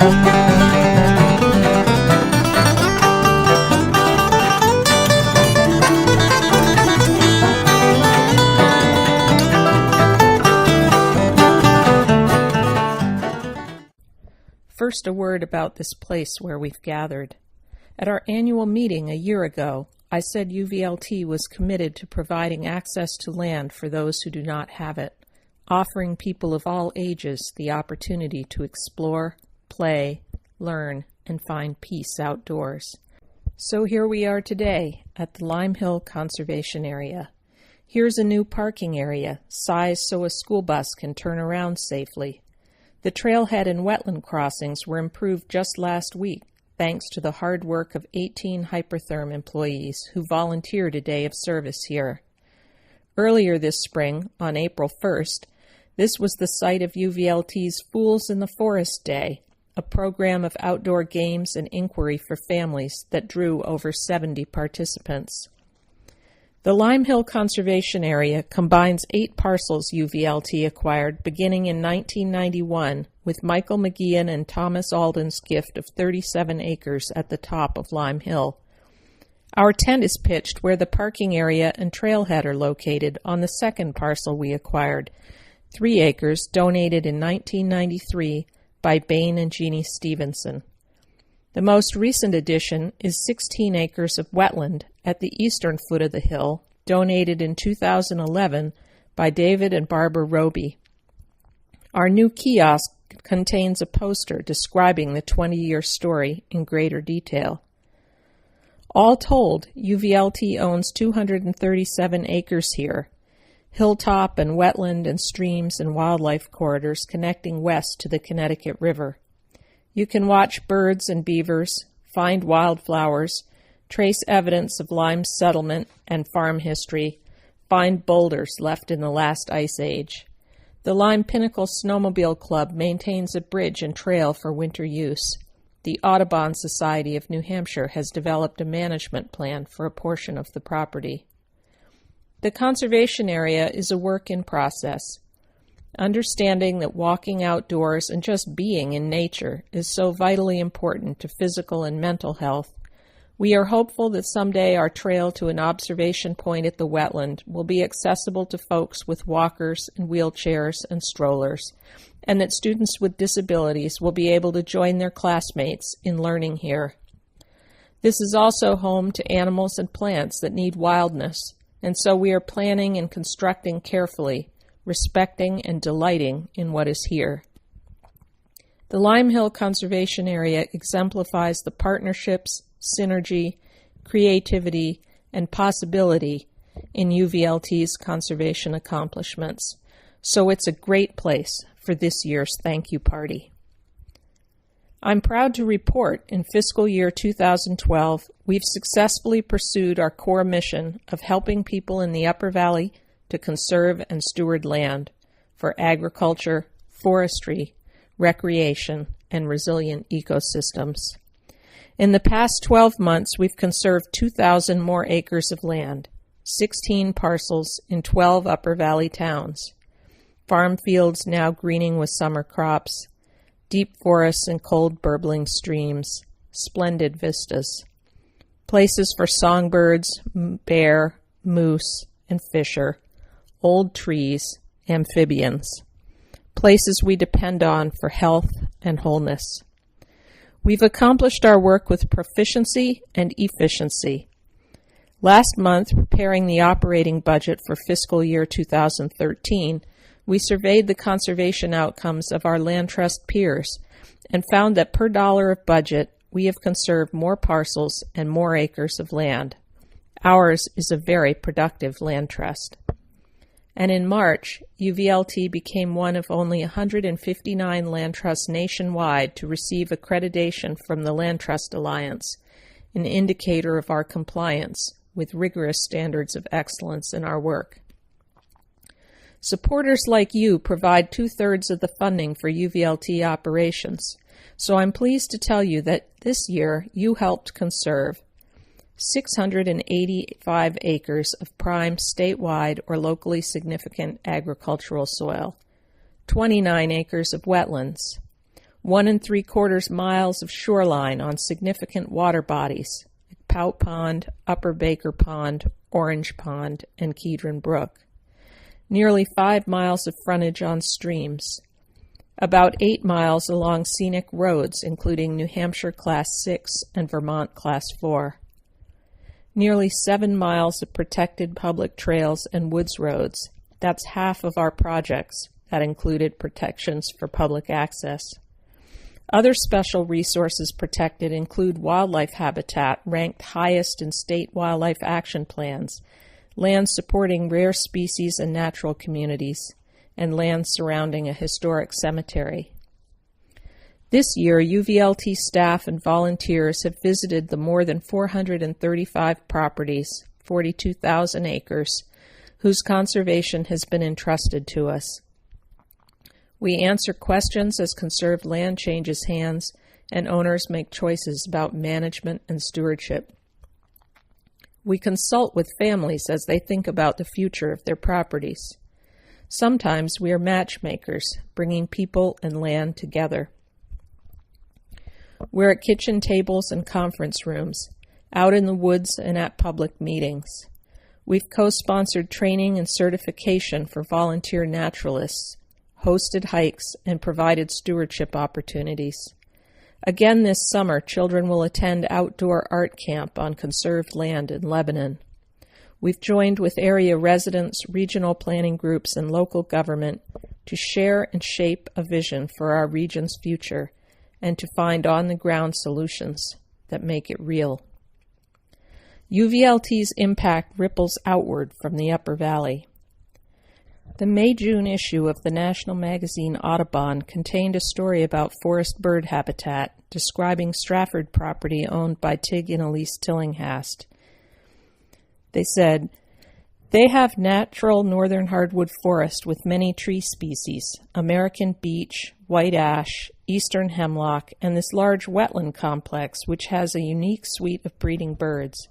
First, a word about this place where we've gathered. At our annual meeting a year ago, I said UVLT was committed to providing access to land for those who do not have it, offering people of all ages the opportunity to explore, play, learn, and find peace outdoors. So here we are today at the Lyme Hill Conservation Area. Here's a new parking area, sized so a school bus can turn around safely. The trailhead and wetland crossings were improved just last week, thanks to the hard work of 18 Hypertherm employees who volunteered a day of service here. Earlier this spring, on April 1st, this was the site of UVLT's Fools in the Forest Day, a program of outdoor games and inquiry for families that drew over 70 participants. The Lyme Hill Conservation Area combines 8 parcels UVLT acquired beginning in 1991 with Michael McGeehan and Thomas Alden's gift of 37 acres at the top of Lyme Hill. Our tent is pitched where the parking area and trailhead are located on the second parcel we acquired, 3 acres donated in 1993 by Bain and Jeanie Stevenson. The most recent addition is 16 acres of wetland at the eastern foot of the hill, donated in 2011 by David and Barbara Roby. Our new kiosk contains a poster describing the 20-year story in greater detail. All told, UVLT owns 237 acres here, hilltop and wetland and streams and wildlife corridors connecting west to the Connecticut River. You can watch birds and beavers, find wildflowers, trace evidence of Lyme settlement and farm history, find boulders left in the last ice age. The Lyme Pinnacle Snowmobile Club maintains a bridge and trail for winter use. The Audubon Society of New Hampshire has developed a management plan for a portion of the property. The conservation area is a work in process. Understanding that walking outdoors and just being in nature is so vitally important to physical and mental health, we are hopeful that someday our trail to an observation point at the wetland will be accessible to folks with walkers and wheelchairs and strollers, and that students with disabilities will be able to join their classmates in learning here. This is also home to animals and plants that need wildness, and so we are planning and constructing carefully, respecting and delighting in what is here. The Lyme Hill Conservation Area exemplifies the partnerships, synergy, creativity, and possibility in UVLT's conservation accomplishments. So it's a great place for this year's thank you party. I'm proud to report in fiscal year 2012, we've successfully pursued our core mission of helping people in the Upper Valley to conserve and steward land for agriculture, forestry, recreation, and resilient ecosystems. In the past 12 months, we've conserved 2,000 more acres of land, 16 parcels in 12 Upper Valley towns, farm fields now greening with summer crops, deep forests and cold burbling streams, splendid vistas, places for songbirds, bear, moose, and fisher, old trees, amphibians, places we depend on for health and wholeness. We've accomplished our work with proficiency and efficiency. Last month, preparing the operating budget for fiscal year 2013, we surveyed the conservation outcomes of our land trust peers and found that per dollar of budget, we have conserved more parcels and more acres of land. Ours is a very productive land trust. And in March, UVLT became one of only 159 land trusts nationwide to receive accreditation from the Land Trust Alliance, an indicator of our compliance with rigorous standards of excellence in our work. Supporters like you provide 2/3 of the funding for UVLT operations, so I'm pleased to tell you that this year you helped conserve 685 acres of prime statewide or locally significant agricultural soil, 29 acres of wetlands, 1 3/4 miles of shoreline on significant water bodies, Pout Pond, Upper Baker Pond, Orange Pond, and Kedron Brook. Nearly 5 miles of frontage on streams. About 8 miles along scenic roads, including New Hampshire Class 6 and Vermont Class 4. Nearly 7 miles of protected public trails and woods roads. That's half of our projects. That included protections for public access. Other special resources protected include wildlife habitat ranked highest in state wildlife action plans, land supporting rare species and natural communities, and land surrounding a historic cemetery. This year, UVLT staff and volunteers have visited the more than 435 properties, 42,000 acres, whose conservation has been entrusted to us. We answer questions as conserved land changes hands and owners make choices about management and stewardship. We consult with families as they think about the future of their properties. Sometimes we are matchmakers, bringing people and land together. We're at kitchen tables and conference rooms, out in the woods and at public meetings. We've co-sponsored training and certification for volunteer naturalists, hosted hikes, and provided stewardship opportunities. Again this summer, children will attend outdoor art camp on conserved land in Lebanon. We've joined with area residents, regional planning groups, and local government to share and shape a vision for our region's future and to find on-the-ground solutions that make it real. UVLT's impact ripples outward from the Upper Valley. The May-June issue of the national magazine Audubon contained a story about forest bird habitat, describing Stratford property owned by Tig and Elise Tillinghast. They said, "They have natural northern hardwood forest with many tree species, American beech, white ash, eastern hemlock, and this large wetland complex which has a unique suite of breeding birds.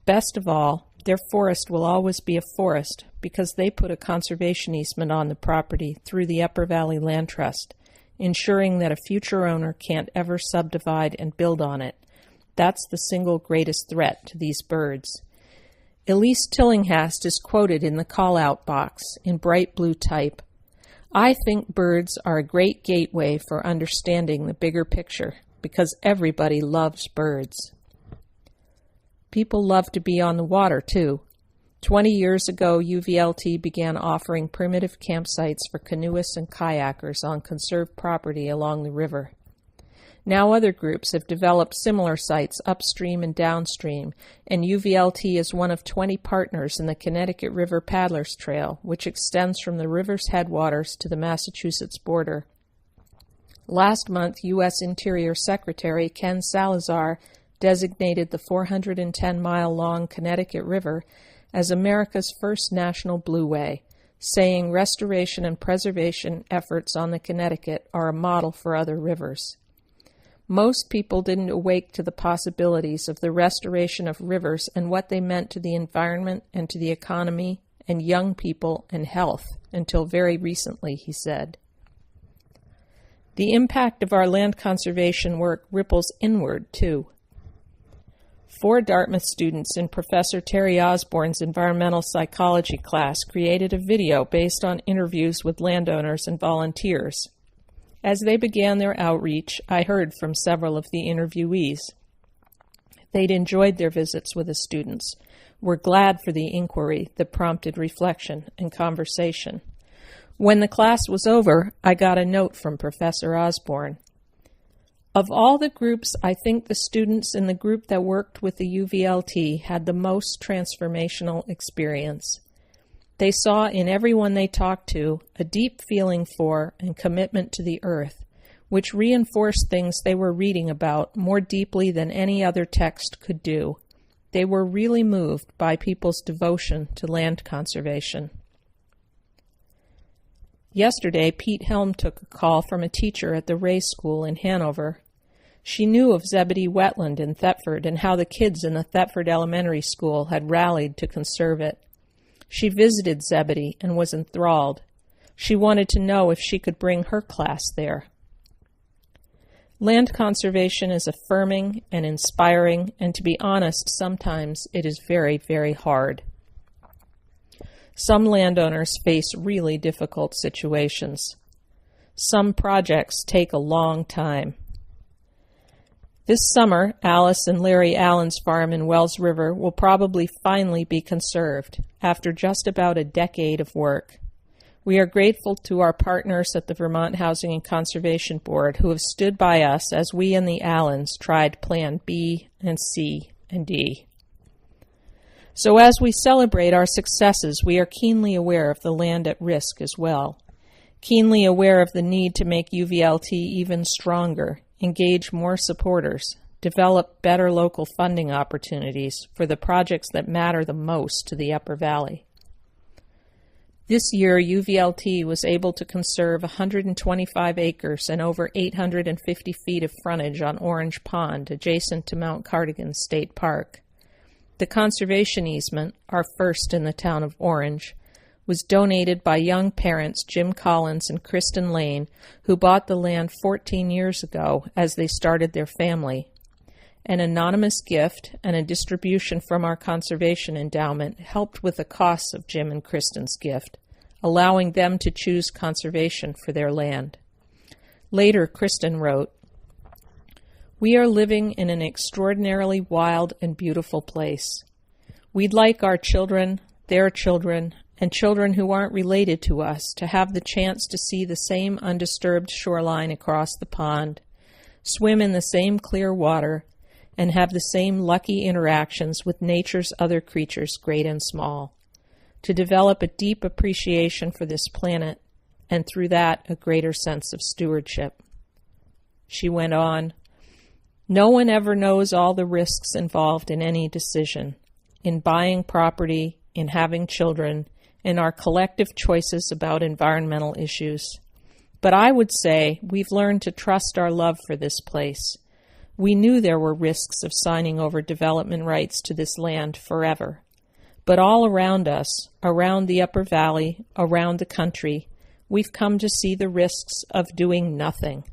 Best of all, their forest will always be a forest because they put a conservation easement on the property through the Upper Valley Land Trust, ensuring that a future owner can't ever subdivide and build on it. That's the single greatest threat to these birds." Elise Tillinghast is quoted in the call-out box in bright blue type. "I think birds are a great gateway for understanding the bigger picture because everybody loves birds." People love to be on the water, too. 20 years ago, UVLT began offering primitive campsites for canoeists and kayakers on conserved property along the river. Now other groups have developed similar sites upstream and downstream, and UVLT is one of 20 partners in the Connecticut River Paddlers Trail, which extends from the river's headwaters to the Massachusetts border. Last month, U.S. Interior Secretary Ken Salazar designated the 410-mile-long Connecticut River as America's first national blueway, saying restoration and preservation efforts on the Connecticut are a model for other rivers. Most people didn't awake to the possibilities of the restoration of rivers and what they meant to the environment and to the economy and young people and health until very recently, he said. The impact of our land conservation work ripples inward, too. 4 Dartmouth students in Professor Terry Osborne's environmental psychology class created a video based on interviews with landowners and volunteers. As they began their outreach, I heard from several of the interviewees. They'd enjoyed their visits with the students, were glad for the inquiry that prompted reflection and conversation. When the class was over, I got a note from Professor Osborne. "Of all the groups, I think the students in the group that worked with the UVLT had the most transformational experience. They saw in everyone they talked to a deep feeling for and commitment to the earth, which reinforced things they were reading about more deeply than any other text could do. They were really moved by people's devotion to land conservation." Yesterday, Pete Helm took a call from a teacher at the Ray School in Hanover. She knew of Zebedee Wetland in Thetford and how the kids in the Thetford Elementary School had rallied to conserve it. She visited Zebedee and was enthralled. She wanted to know if she could bring her class there. Land conservation is affirming and inspiring, and to be honest, sometimes it is very, very hard. Some landowners face really difficult situations. Some projects take a long time. This summer, Alice and Larry Allen's farm in Wells River will probably finally be conserved after just about a decade of work. We are grateful to our partners at the Vermont Housing and Conservation Board who have stood by us as we and the Allens tried Plan B and C and D. So as we celebrate our successes, we are keenly aware of the land at risk as well, keenly aware of the need to make UVLT even stronger, engage more supporters, develop better local funding opportunities for the projects that matter the most to the Upper Valley. This year, UVLT was able to conserve 125 acres and over 850 feet of frontage on Orange Pond, adjacent to Mount Cardigan State Park. The conservation easement, our first in the town of Orange, was donated by young parents Jim Collins and Kristen Lane, who bought the land 14 years ago as they started their family. An anonymous gift and a distribution from our conservation endowment helped with the costs of Jim and Kristen's gift, allowing them to choose conservation for their land. Later, Kristen wrote, "We are living in an extraordinarily wild and beautiful place. We'd like our children, their children, and children who aren't related to us to have the chance to see the same undisturbed shoreline across the pond, swim in the same clear water, and have the same lucky interactions with nature's other creatures, great and small, to develop a deep appreciation for this planet, and through that, a greater sense of stewardship." She went on, "No one ever knows all the risks involved in any decision, in buying property, in having children, in our collective choices about environmental issues. But I would say we've learned to trust our love for this place. We knew there were risks of signing over development rights to this land forever. But all around us, around the Upper Valley, around the country, we've come to see the risks of doing nothing.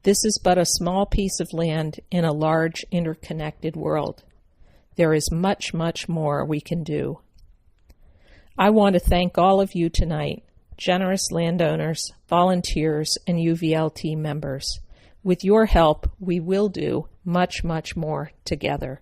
This is but a small piece of land in a large, interconnected world. There is much, much more we can do. I want to thank all of you tonight, generous landowners, volunteers, and UVLT members. With your help, we will do much, much more together."